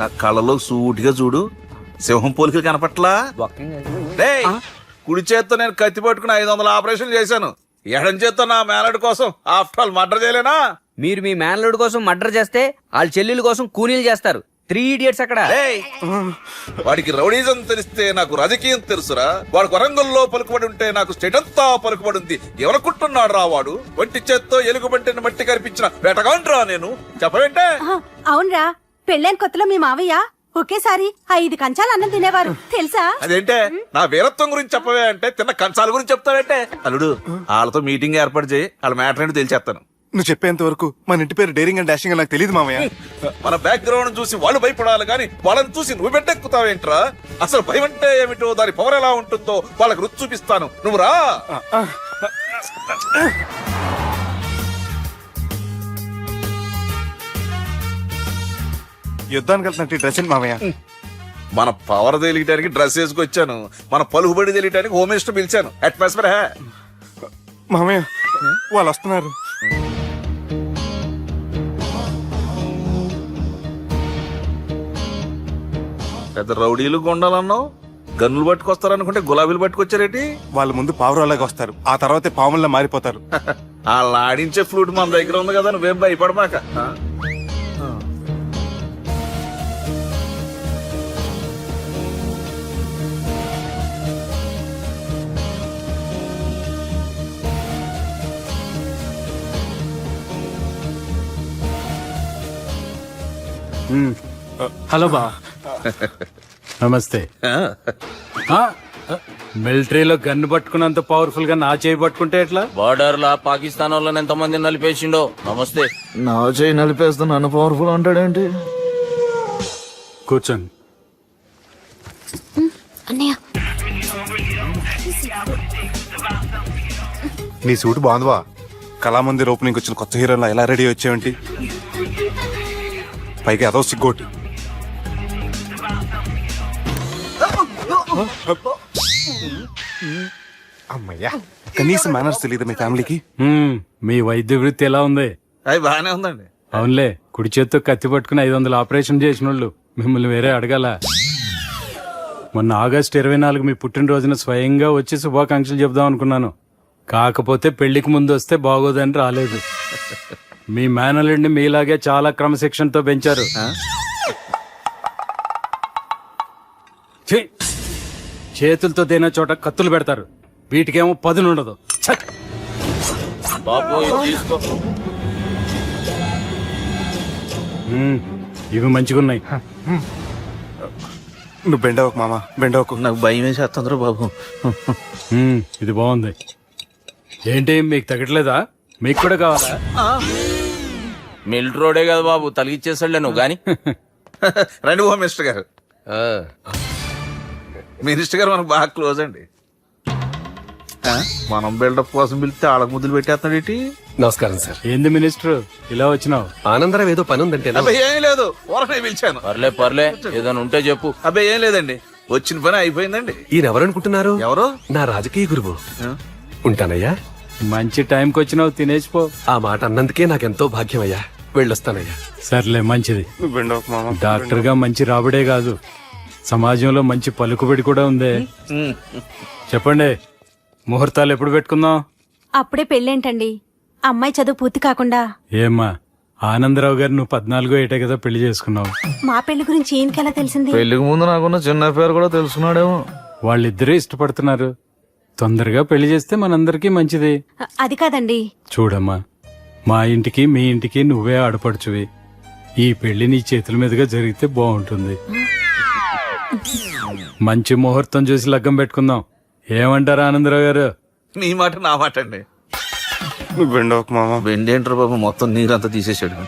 నా కళ్ళలో సూటిగా చూడు, సింహం పోలికలు కనపట్లా? రేయ్, కుడి చేత్తో నేను కత్తి పట్టుకుని 500 ఆపరేషన్ చేశాను. ఎడం చేత్తో నా మేనడు కోసం ఆఫ్టర్ ఆల్ మర్డర్ చేయలేనా? మీరు మీ మేనలుడి కోసం మర్డర్ చేస్తే వాళ్ళ చెల్లెల కోసం కూనీలు చేస్తారు. 3 Idiots అక్కడ. వాడికి రౌడీజం తెలిస్తే నాకు రాజకీయం తెలుసురా. వాడు వరంగల్లో పలుకుబడి ఉంటే నాకు స్టేట్ అంతా పలుకుబడి ఉంది. ఎవరనుకుంటున్నాడు రా వాడు? ఒంటి చేత్తో ఎలుగుబంటిని మట్టి కనిపించిన వేటగాండ్రా నేను. చెప్పవేంటే? అవునరా, పెళ్ళైన కొత్తలో మీ మావయ్య ఒకేసారి 5 కంచాలు అన్నం తినేవారు తెలుసా? అదేంటే నా వీరత్వం గురించి చెప్పవే అంటే తిన్న కంచాల గురించి చెప్తావేంటే? అల్లుడు, వాళ్ళతో మీటింగ్ ఏర్పాటు చేయి, వాళ్ళ మ్యాటర్ ఏంటో తెలిచేస్తాను. నువ్వు చెప్పేంత వరకు మన ఇంటి పేరు డేరింగ్ అండ్ డాషింగ్ నాకు తెలియదు మామయ్య. మన బ్యాక్గ్రౌండ్ చూసి వాళ్ళు భయపడాలి కానీ వాళ్ళని చూసి నువ్వు బిడ్డెక్కుతావేంట్రా? అసలు భయం అంటే ఏమిటో, దాని పవర్ ఎలా ఉంటుందో వాళ్ళకి రుచి చూపిస్తాను. నువ్వు రా. యుద్ధానికి వెళ్తున్నట్టు డ్రెస్ ఏంటి మామయ్య? మన పవర్ తెలియటానికి డ్రెస్ వేసుకొచ్చాను, మన పలుకుబడి తెలియటానికి హోమ్ మినిస్టర్ పిలిచాను. అట్మాస్ఫియర్ హే. మామయ్య వాళ్ళు వస్తున్నారు. పెద్ద రౌడీలు కొండాలన్నావు, గన్నులు పట్టుకొస్తారనుకుంటే గులాబీలు పట్టుకొచ్చారేటి? వాళ్ళ ముందు పావురాలాగా వస్తారు, ఆ తర్వాత పాముల్లా మారిపోతారు. వాళ్ళు ఆడించే ఫ్లూట్ మన దగ్గర ఉంది కదా, నువ్వేం భయపడమాక. హలో బా. నమస్తే. మిలిటరీలో గన్ను పట్టుకున్నంత పవర్ఫుల్ గా నా చేయి పట్టుకుంటే ఎట్లా? బార్డర్ లా పాకిస్తాన్ వాళ్ళని ఎంతమంది నలిపేసిండో. నమస్తే. నా చేయి నలిపేస్తే నన్ను పవర్ఫుల్ అంటాడేంటి? కూర్చోండి. అన్నయ్య నీ సూట్ బాగుందివా. కళామందిర్ ఓపెనింగ్ వచ్చిన కొత్త హీరోలా ఎలా రెడీ వచ్చావేంటి? పైగా అదో సిగ్గోటి. అమ్మయ్యా, కనీసం మేనర్స్ తెలియదు మీ ఫ్యామిలీకి. మీ వైద్య వృత్తి ఎలా ఉంది? అది బాగానే ఉందండి. అవునులే, కుడి చేత్తో కత్తి పట్టుకుని 500 ఆపరేషన్ చేసిన వాళ్ళు మిమ్మల్ని వేరే అడగాల. మొన్న ఆగస్టు 24 మీ పుట్టినరోజున స్వయంగా వచ్చి శుభాకాంక్షలు చెబుదాం అనుకున్నాను. కాకపోతే పెళ్లికి ముందు వస్తే బాగోదని రాలేదు. మీ మేనల్లుడిని మీలాగే చాలా క్రమశిక్షణతో పెంచారు. ఛీ! చేతులతో దేన చోట కత్తులు పెడతారు, వీటికేమో పదునుండదు. బాబు ఇది తీసుకో. ఇవి మంచిగున్నాయి. నువ్వు బెండవకు మామ, బెండవకు. నాకు భయం వేసేస్తుందిరా బాబు. ఇది బాగుంది. ఏంటి మీకు తగ్గట్లేదా? మీకు కూడా కావాలా? మిలిటరోడే కదా బాబు, తలిగిచ్చేసాడులే నువ్వు గాని. రండి హోమ్ మినిస్టర్ గారు. మినిస్టర్ గారు మనకు బాగా క్లోజ్ అండి. మనం బిల్డప్ కోసం పిలిస్తే ఆడకు ముద్దులు పెట్టేస్తున్నాడు ఏంటి? నమస్కారం సార్. ఏంది మినిస్టర్ ఇలా వచ్చినావు? ఆనందరావు ఏదో పని ఉందంటే. అబ్బాయి ఏం లేదు, ఊరనే పిలిచాను. పర్లే ఏదైనా ఉంటే చెప్పు. అబ్బాయి ఏం లేదండి, వచ్చిన పని అయిపోయిందండి. ఈయన ఎవరనుకుంటున్నారు? ఎవరు? నా రాజకీయ గురువు. ఉంటానయ్యా. మంచి టైంకి వచ్చినావు, తినేసిపో. ఆ మాట అన్నందుకే నాకెంతో భాగ్యమయ్యా. వెళ్ళొస్తానయ్యా. సర్లే, మంచిది. నువ్వు బెండవకు మామ. డాక్టర్ గా మంచి రాబడే కాదు, సమాజంలో మంచి పలుకుబడి కూడా ఉంది. చెప్పండి, ముహూర్తాలు ఎప్పుడు పెట్టుకుందాం? అప్పుడే పెళ్ళేంటండి, అమ్మాయి చదువు పూర్తి కాకుండా. ఏమ్మా, ఆనందరావు గారు నువ్వు 14 ఏటే కదా పెళ్లి చేసుకున్నావు. మా పెళ్లి గురించి ఈయనకెలా తెలిసింది? పెళ్లికి ముందు నాకున్న చిన్న పేరు కూడా తెలుసుకున్నాడేమో. వాళ్ళిద్దరే ఇష్టపడుతున్నారు, తొందరగా పెళ్లి చేస్తే మనందరికీ మంచిది. అది కాదండి. చూడమ్మా, మా ఇంటికి మీ ఇంటికి నువ్వే ఆడపడుచువి. ఈ పెళ్లి నీ చేతుల మీదుగా జరిగితే బాగుంటుంది. మంచి ముహూర్తం చూసి లగ్గం పెట్టుకుందాం. ఏమంటారు ఆనందరావు గారు? నీ మాట నా మాట అండి. నువ్వు బెండవకు మామ. బెండేంట్రా బాబు, మొత్తం నీరంతా తీసేసాడు.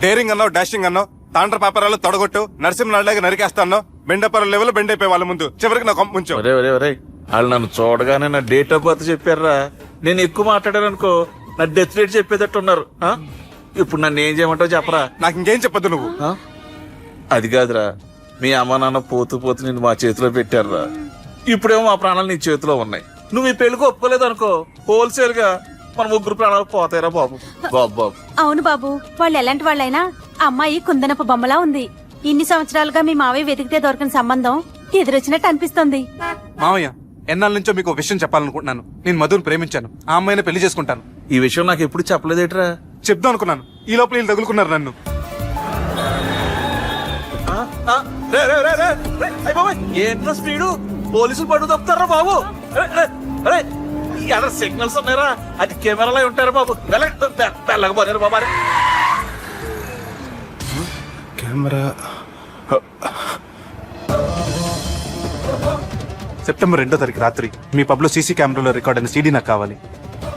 డేరింగ్ అన్నావు, డాషింగ్ అన్నావు, తాండ్ర పాపరాలు తొడగొట్టు, నరసింహనాయుడులాగా నరికేస్తాను. బెండపర లెవెల్ బెండ్ అయిపోయి వాళ్ళ ముందు చివరికి నా కొంప ముంచావు. ఒరే వాళ్ళు నన్ను చూడగానే నా డేట్ ఆఫ్ బర్త్ చెప్పారా? నేను ఎక్కువ మాట్లాడాను అనుకో, నా డెత్ రేట్ చెప్పేటట్టున్నారు. ఇప్పుడు నన్ను ఏం చేయమంటావు చెప్పరా? నాకు ఇంకేం చెప్పద్దు నువ్వు. అది కాదురా, మీ అమ్మ నాన్న పోతూ నిన్ను మా చేతిలో పెట్టారురా. ఇప్పుడేమో మా ప్రాణాలు నీ చేతిలో ఉన్నాయి. నువ్వు ఈ పెళ్లికి ఒప్పుకోలేదు అనుకో, హోల్సేల్ గా మన 3 ప్రాణాలు పోతాయిరా బాబు. బాబు అవును బాబు, వాళ్ళు ఎలాంటి వాళ్ళైనా అమ్మాయి కుందనపు బొమ్మలా ఉంది. ఇన్ని సంవత్సరాలుగా మీ మావయ్య వెతికితే దొరకని సంబంధం ఎదురొచ్చినట్టు అనిపిస్తుంది. మామయ్య, ఎన్నాళ్ళ నుంచో మీకు ఒక విషయం చెప్పాలనుకుంటున్నాను. నేను మధుని ప్రేమించాను, ఆ అమ్మాయిని పెళ్లి చేసుకుంటాను. ఈ విషయం నాకు ఎప్పుడు చెప్పలేదేట్రా? చెప్దాం అనుకున్నాను, ఈ లోపల వీళ్ళు తగులుకున్నారు నన్ను. రే రే రే రే రే, అయ్ బాబోయ్, ఏంట్రా స్పీడు? పోలీసులు పట్టు తప్పుతారా బాబు? రే, రే, రే, ఎక్కడ సిగ్నల్స్ ఉన్నారా? అది కెమెరాలో ఉంటారు బాబు. వెళ్ళకపోయారు బాబా. కెమెరా సెప్టెంబర్ 2వ తారీఖు రాత్రి మీ పబ్లో సీసీ కెమెరాలో రికార్డ్ అయిన సీడీ నాకు కావాలి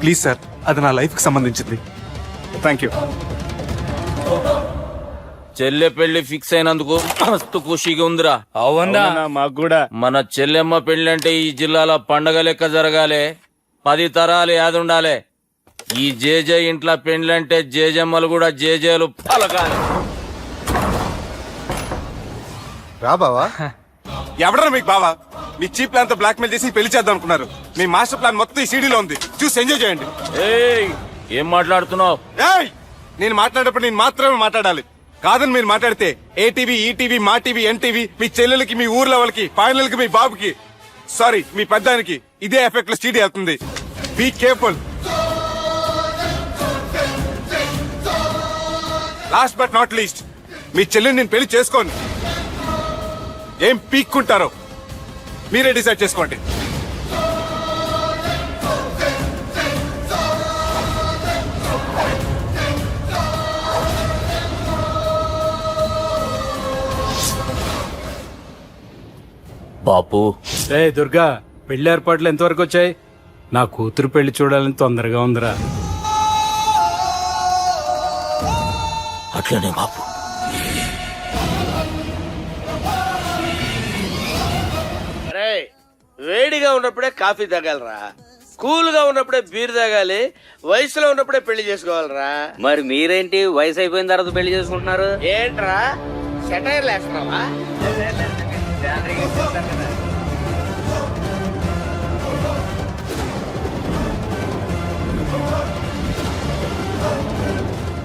ప్లీజ్ సార్. అది నా లైఫ్ కి సంబంధించింది. Thank you. చెల్లె పెళ్లి ఫిక్స్ అయినందుకు మస్తు ఖుషిగా ఉందిరా. అవునా మాకు కూడా. మన చెల్లెమ్మ పెళ్లి అంటే ఈ జిల్లాలో పండగ లెక్క జరగాలి, 10 తరాలు యాదుండాలి. ఈ జేజే ఇంట్లో పెండ్లంటే జేజమ్మలు కూడా జేజేలు పలకాలి. రా బావా. ఎవడరా మీకు బావా? మీ చీప్ ప్లాన్ తో బ్లాక్ మెయిల్ చేసి పెళ్లి చేద్దాం అనుకున్నారు. మీ మాస్టర్ ప్లాన్ మొత్తం ఈ సీడీలో ఉంది, చూసి ఎంజాయ్ చేయండి. ఏయ్, ఏం మాట్లాడుతున్నావు? ఏయ్, నేను మాట్లాడేటప్పుడు నేను మాత్రమే మాట్లాడాలి. కాదని మీరు మాట్లాడితే ఏటీవీ, ఈటీవీ, మా టీవీ, ఎన్టీవీ, మీ చెల్లెలకి, మీ ఊర్ల వాళ్ళకి, ఫైనల్ కి మీ బాబుకి, సారీ మీ పెద్దానికి ఇదే ఎఫెక్ట్ లో సీడీ అవుతుంది. Be careful. Last but not least, మీ చెల్లెని నేను పెళ్లి చేసుకోను. ఏం పీక్కుంటారో మీరే డిసైడ్ చేసుకోండి. బాపు, రే దుర్గా, పెళ్లి ఏర్పాట్లు ఎంతవరకు వచ్చాయి? నా కూతురు పెళ్లి చూడాలని తొందరగా ఉందిరా. అట్లనే బాపు. అరే, వేడిగా ఉన్నప్పుడే కాఫీ తాగాలరా, కూల్ గా ఉన్నప్పుడే బీర్ తాగాలి, వయసులో ఉన్నప్పుడే పెళ్లి చేసుకోవాలరా. మరి మీరేంటి వయసు అయిపోయిన తర్వాత పెళ్లి చేసుకుంటున్నారు? ఏంట్రా సెటైర్ లేస్తున్నావా?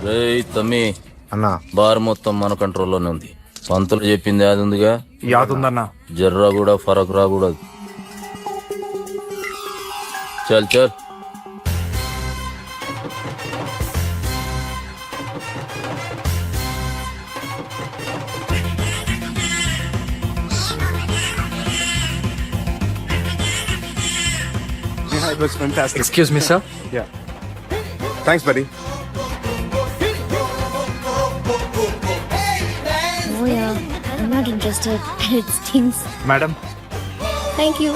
రేయ్ తమ్మి, అన్నా బార్ మొత్తం మన కంట్రోల్లోనే ఉంది. పంతులు చెప్పింది అది ఉందిగా, యాదుందన్నా. జర్రా కూడా ఫరక్ రాకూడదు. చల్ చల్. Excuse me, sir. Yeah. Thanks, buddy. Oh yeah, I'm not interested. It stinks. Madam. Thank you.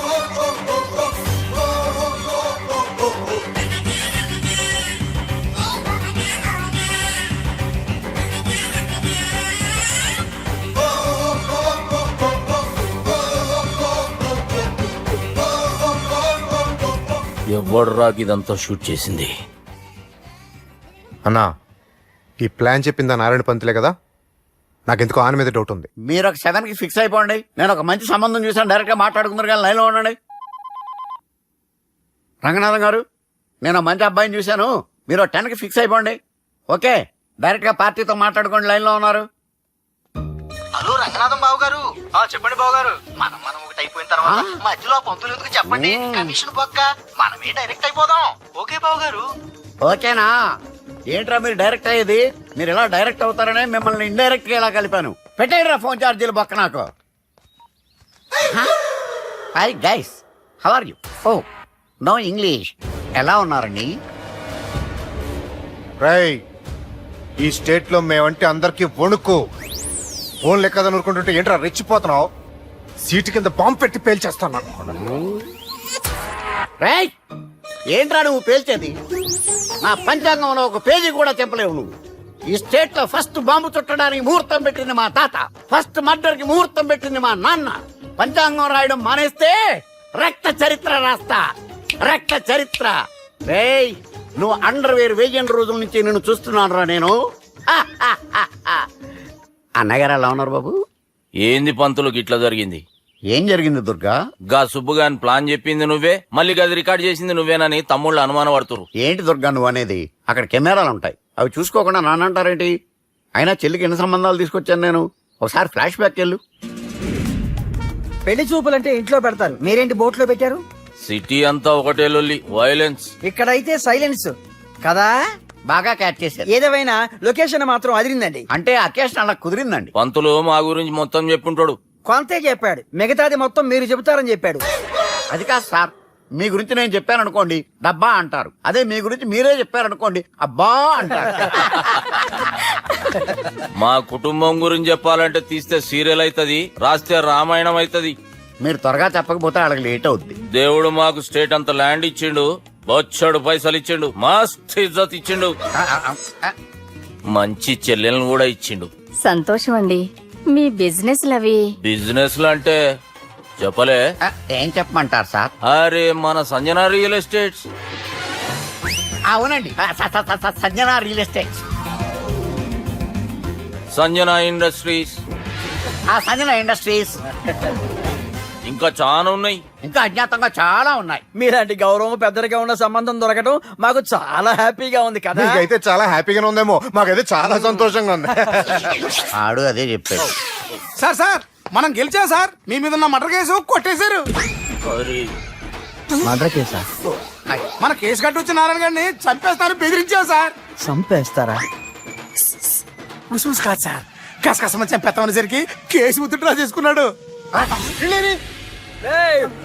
ఎవడు రాకి ఇదంతా షూట్ చేసింది? అన్నా, ఈ ప్లాన్ చెప్పిందా నారాయణ పంతులే కదా? నాకెందుకో ఆయన మీద డౌట్ ఉంది. మీరు ఒక 7కి ఫిక్స్ అయిపోండి. నేను ఒక మంచి సంబంధం చూసాను, డైరెక్ట్ గా మాట్లాడుకున్నారు కానీ లైన్లో ఉండండి. రంగనాథం గారు, నేను ఒక మంచి అబ్బాయిని చూశాను, మీరు 10కి ఫిక్స్ అయిపోండి. ఓకే, డైరెక్ట్ గా పార్టీతో మాట్లాడుకోండి. లైన్లో ఉన్నారు. హలో రంగనాథం బాబు గారు. చెప్పండి బాబు గారు. మనం ఒకటి అయిపోయిన తర్వాత మధ్యలో పంతులు ఎందుకు చెప్పండి? కమిషన్ పక్క మనమే డైరెక్ట్ అయిపోదాం. ఓకే బాబు గారు. ఓకేనా? ఏంట్రా మీరు డైరెక్ట్ అయ్యేది? మీరు ఇలా డైరెక్ట్ అవుతారనే మిమ్మల్ని ఇండైరెక్ట్ గా ఇలా కలిపాను. పెట్టేయరా ఫోన్ ఛార్జీలు బొక్క నాకు. Hi guys, how are you? Oh no English. ఎలా ఉన్నారండి? రేయ్, ఈ స్టేట్ లో మేమంటే అందరికి వణుకు. ఫోన్ లెక్క అనుకుంటుంటే ఏంట్రా రెచ్చిపోతున్నావు? సీటు కింద బాంబు పెట్టి పేల్చేస్తాను. రేయ్, ఏంట్రా నువ్వు పేల్చేది? నా పంచాంగంలో ఒక పేజీ కూడా చెప్పలేవు నువ్వు. ఈ స్టేట్ లో ఫస్ట్ బాంబు చుట్టడానికి ముహూర్తం పెట్టింది మా తాత, ఫస్ట్ మర్డర్ కి ముహూర్తం పెట్టింది మా నాన్న. పంచాంగం రాయడం మానేస్తే రక్త చరిత్ర రాస్తా, రక్త చరిత్ర. రేయ్, నువ్వు అండర్వేర్ వేయని రోజుల నుంచి నేను చూస్తున్నాను రా నేను. అన్నగారు ఎలా ఉన్నారు బాబు? ఏంది పంతులు గిట్లా జరిగింది? ఏం జరిగింది దుర్గా? గా సుబ్బుగాని ప్లాన్ చెప్పింది నువ్వే, మళ్ళీ గది రికార్డ్ చేసింది నువ్వేనని తమ్ముళ్ళు అనుమానం పడుతురు. ఏంటి దుర్గా నువ్వు అనేది? అక్కడ కెమెరాలు ఉంటాయి, అవి చూసుకోకుండా నానంటారేంటి? అయినా చెల్లికి ఎన్ని సంబంధాలు తీసుకొచ్చాను నేను. ఒకసారి ఫ్లాష్ బ్యాక్ వెళ్ళు. పెళ్లి చూపులంటే ఇంట్లో పెడతారు, మీరేంటి బోట్లో పెట్టారు? సిటీ అంతా ఒకటే లొల్లి, వైలెన్స్. ఇక్కడైతే సైలెన్స్ కదా. బాగా క్యాచ్ చేశారు. ఏదేమైనా లొకేషన్ మాత్రం అదిరిందండి. అంటే అకేషన్ అలా కుదిరిందండి. పంతులు మా గురించి మొత్తం చెప్పుంటాడు. కొంతే చెప్పాడు, మిగతాది మొత్తం మీరు చెబుతారని చెప్పాడు. అది కాదు సార్, మీ గురించి నేను చెప్పాను అనుకోండి డబ్బా అంటారు, అదే మీ గురించి మీరే చెప్పారనుకోండి అబ్బా అంటారు. మా కుటుంబం గురించి చెప్పాలంటే తీస్తే సీరియల్ అవుతుంది, రాస్తే రామాయణం అవుతుంది. మీరు త్వరగా చెప్పకపోతే వాళ్ళకి లేట్ అవుద్ది. దేవుడు మాకు స్టేట్ అంత ల్యాండ్ ఇచ్చిండు, బొచ్చడు పైసలు ఇచ్చిండు, మస్త్ ఇజ్జత్ ఇచ్చిండు, మంచి చెల్లెలను కూడా ఇచ్చిండు. సంతోషం అండి. మీ బిజినెస్ లవి బిజినెస్ లు అంటే చెప్పలే. ఏం చెప్పమంటారు సార్? అరే మన సంజన రియల్ ఎస్టేట్స్. అవునండి, Sanjana real estate, Sanjana industries, Sanjana industries, ఇంకా చాలా ఉన్నాయి. ఇంకా అజ్ఞాతంగా చాలా ఉన్నాయి. మీలాంటి గౌరవం పెద్దరిగా ఉన్న సంబంధం దొరకడం మాకు చాలా హ్యాపీగా ఉంది కదా. అయితే చాలా హ్యాపీగానే ఉందేమో, మాకైతే చాలా సంతోషంగా ఉంది. ఆడు అదే చెప్పాడు. సార్ సార్ మనం గెలిచాం సార్, మీ మీద ఉన్న మర్డర్ కేసు కొట్టేశారు. మన కేసు కట్టి వచ్చిన నారాయణ గారిని చంపేస్తారు బెదిరించాం సార్. చంపేస్తారా? కాదు సార్, కసకసమని చంపేస్తామనేసరికి కేసు విత్డ్రా చేసుకున్నాడు.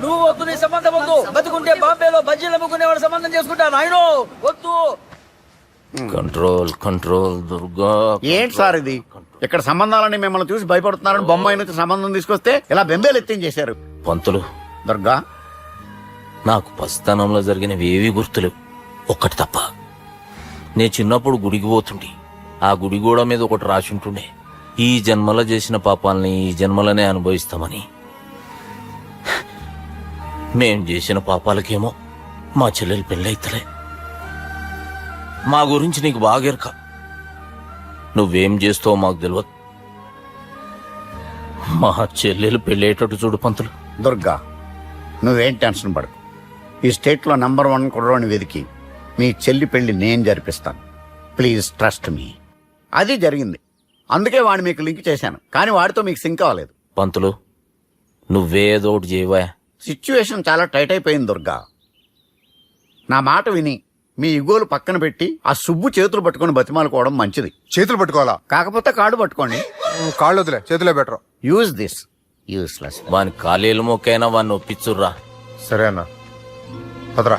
నువ్వు వద్దు, నీ సంబంధం వద్దు. బతుకుంటే బాంబేలో బజ్జీలు అమ్ముకునే వాడు సంబంధం చేసుకుంటా నాయనో, వద్దు. Control control Durga. ఏంటి సార్ ఇది? ఇక్కడ సంబంధాలని మిమ్మల్ని చూసి భయపడుతున్నారని బొమ్మాయి నుంచి సంబంధం తీసుకొస్తే ఇలా బెంబేలు ఎత్తించేశారు. పంతులు, దుర్గా, నాకు పసితనంలో జరిగినవి ఏవి గుర్తులేవు, ఒక్కటి తప్ప. నే చిన్నప్పుడు గుడికి పోతుండే, ఆ గుడి గోడ మీద ఒకటి రాసి ఉంటుండే, ఈ జన్మలో చేసిన పాపాలని ఈ జన్మలనే అనుభవిస్తామని. మేం చేసిన పాపాలకేమో మా చెల్లెలు పెళ్ళైతలే. మా గురించి నీకు బాగెరక, నువ్వేం చేస్తావో మాకు తెలియదు. మా చెల్లెలు పెళ్ళేటట్టు చూడు పంతులు. దుర్గా, నువ్వేం టెన్షన్ పడకు. ఈ స్టేట్ లో నంబర్ 1 కుర్రోని వెతికి మీ చెల్లి పెళ్లి నేను జరిపిస్తాను. Please trust me. అది జరిగింది, అందుకే వాడిని మీకు లింక్ చేశాను, కానీ వాడితో మీకు సింక్ అవ్వలేదు. పంతులు, నువ్వేదో ఒకటి చేయవా. సిచ్యువేషన్ చాలా టైట్ అయిపోయింది దుర్గా. నా మాట విని మీ ఇగోలు పక్కన పెట్టి ఆ సుబ్బు చేతులు పట్టుకొని బతిమాలుకోవడం మంచిది. చేతులు పట్టుకోవాలా? కాకపోతే కాడు పట్టుకోండి. కాళ్ళు వదిలే, చేతులే బెటర్. Use this. యూస్లెస్. వాని కాలేలు మొక్కైనా వాడిని ఒప్పించుర్రా. సరే అన్న, పదరా.